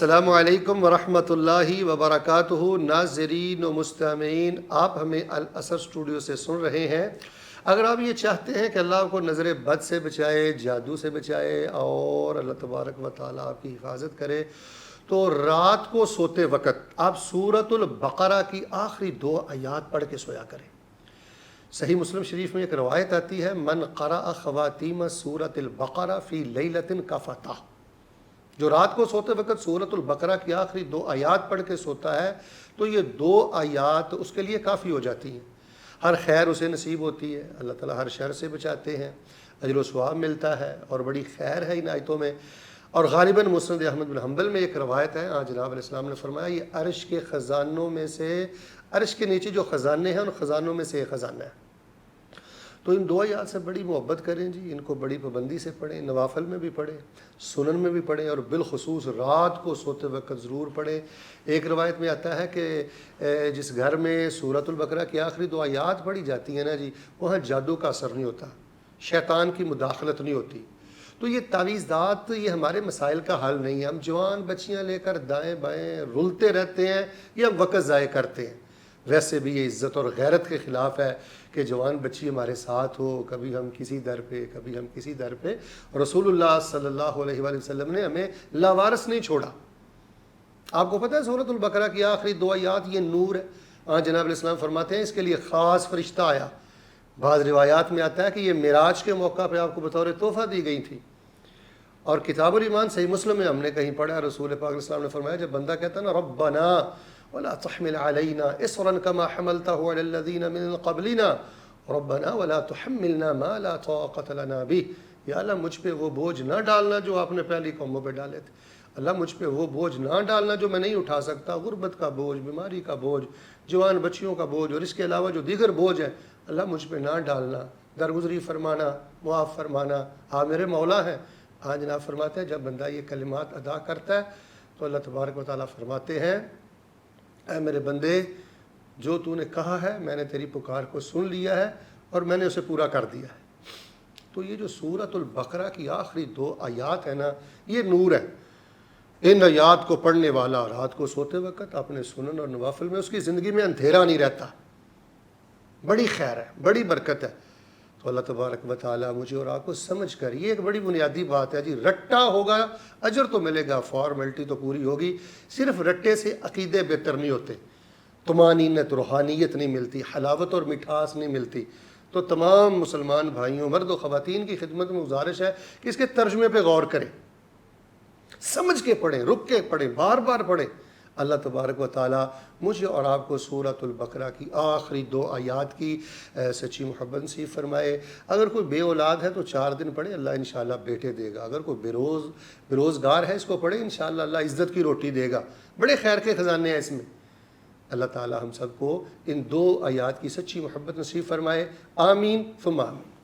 السلام علیکم ورحمۃ اللہ وبرکاتہ۔ ناظرین و مستمعین، آپ ہمیں الاثر اسٹوڈیو سے سن رہے ہیں۔ اگر آپ یہ چاہتے ہیں کہ اللہ آپ کو نظر بد سے بچائے، جادو سے بچائے اور اللہ تبارک و تعالیٰ آپ کی حفاظت کرے، تو رات کو سوتے وقت آپ سورۃ البقرہ کی آخری 2 آیات پڑھ کے سویا کریں۔ صحیح مسلم شریف میں ایک روایت آتی ہے، من قرأ خواتیم سورۃ البقرہ فی لیلۃ کفتہ، جو رات کو سوتے وقت سورۃ البقرہ کی آخری 2 آیات پڑھ کے سوتا ہے تو یہ 2 آیات اس کے لیے کافی ہو جاتی ہیں۔ ہر خیر اسے نصیب ہوتی ہے، اللہ تعالیٰ ہر شر سے بچاتے ہیں، اجر و ثواب ملتا ہے اور بڑی خیر ہے ان آیتوں میں۔ اور غالباً مسند احمد بن حنبل میں ایک روایت ہے، جناب علیہ السلام نے فرمایا یہ عرش کے خزانوں میں سے، عرش کے نیچے جو خزانے ہیں ان خزانوں میں سے ایک خزانہ ہے۔ تو ان 2 آیات سے بڑی محبت کریں جی، ان کو بڑی پابندی سے پڑھیں، نوافل میں بھی پڑھیں، سنن میں بھی پڑھیں، اور بالخصوص رات کو سوتے وقت ضرور پڑھیں۔ ایک روایت میں آتا ہے کہ جس گھر میں سورۃ البقرہ کی آخری 2 آیات پڑھی جاتی ہیں نا جی، وہاں جادو کا اثر نہیں ہوتا، شیطان کی مداخلت نہیں ہوتی۔ تو یہ تعویذات یہ ہمارے مسائل کا حل نہیں ہے۔ ہم جوان بچیاں لے کر دائیں بائیں رلتے رہتے ہیں یا وقت ضائع کرتے ہیں۔ ویسے بھی یہ عزت اور غیرت کے خلاف ہے کہ جوان بچی ہمارے ساتھ ہو، کبھی ہم کسی در پہ کبھی ہم کسی در پہ۔ رسول اللہ صلی اللہ علیہ وآلہ وسلم نے ہمیں لاوارث نہیں چھوڑا۔ آپ کو پتہ ہے سورۃ البقرہ کی آخری 2 آیات یہ نور ہے۔ جناب علیہ السلام فرماتے ہیں اس کے لیے خاص فرشتہ آیا۔ بعض روایات میں آتا ہے کہ یہ معراج کے موقع پہ آپ کو بطور تحفہ دی گئی تھی۔ اور کتاب الایمان صحیح مسلم میں ہم نے کہیں پڑھا، رسول پاک علیہ السلام نے فرمایا جب بندہ کہتا ہے نا ربنا ولا تحمل علينا اصرا كما حملته على الذين من قبلنا ربنا ولا تحملنا ما لا طاقة لنا به، یا اللہ مجھ پہ وہ بوجھ نہ ڈالنا جو آپ نے پہلی قوموں پہ ڈالے تھے، اللہ مجھ پہ وہ بوجھ نہ ڈالنا جو میں نہیں اٹھا سکتا، غربت کا بوجھ، بیماری کا بوجھ، جوان بچیوں کا بوجھ، اور اس کے علاوہ جو دیگر بوجھ ہے اللہ مجھ پہ نہ ڈالنا، درگزری فرمانا، معاف فرمانا، آپ میرے مولا ہیں۔ جناب فرماتے ہیں جب بندہ یہ کلمات ادا کرتا ہے تو اللہ تبارک و تعالیٰ فرماتے ہیں اے میرے بندے جو تو نے کہا ہے میں نے تیری پکار کو سن لیا ہے اور میں نے اسے پورا کر دیا ہے۔ تو یہ جو سورۃ البقرہ کی آخری 2 آیات ہے نا، یہ نور ہے۔ ان آیات کو پڑھنے والا رات کو سوتے وقت اپنے سنن اور نوافل میں اس کی زندگی میں اندھیرا نہیں رہتا، بڑی خیر ہے، بڑی برکت ہے۔ تو اللہ تبارک و تعالیٰ مجھے اور آپ کو سمجھ کر، یہ ایک بڑی بنیادی بات ہے جی، رٹا ہوگا اجر تو ملے گا، فارمیلٹی تو پوری ہوگی، صرف رٹے سے عقیدے بہتر نہیں ہوتے، طمانینت روحانیت نہیں ملتی، حلاوت اور مٹھاس نہیں ملتی۔ تو تمام مسلمان بھائیوں، مرد و خواتین کی خدمت میں گزارش ہے کہ اس کے ترجمے پہ غور کریں، سمجھ کے پڑھیں، رک کے پڑھیں، بار بار پڑھیں۔ اللہ تبارک و تعالیٰ مجھے اور آپ کو سورۃ البقرہ کی آخری 2 آیات کی سچی محبت نصیب فرمائے۔ اگر کوئی بے اولاد ہے تو 4 دن پڑھے، اللہ انشاءاللہ بیٹے دے گا۔ اگر کوئی بیروزگار ہے اس کو پڑھے، انشاءاللہ اللہ عزت کی روٹی دے گا۔ بڑے خیر کے خزانے ہیں اس میں۔ اللہ تعالیٰ ہم سب کو ان 2 آیات کی سچی محبت نصیب فرمائے، آمین ثم آمین۔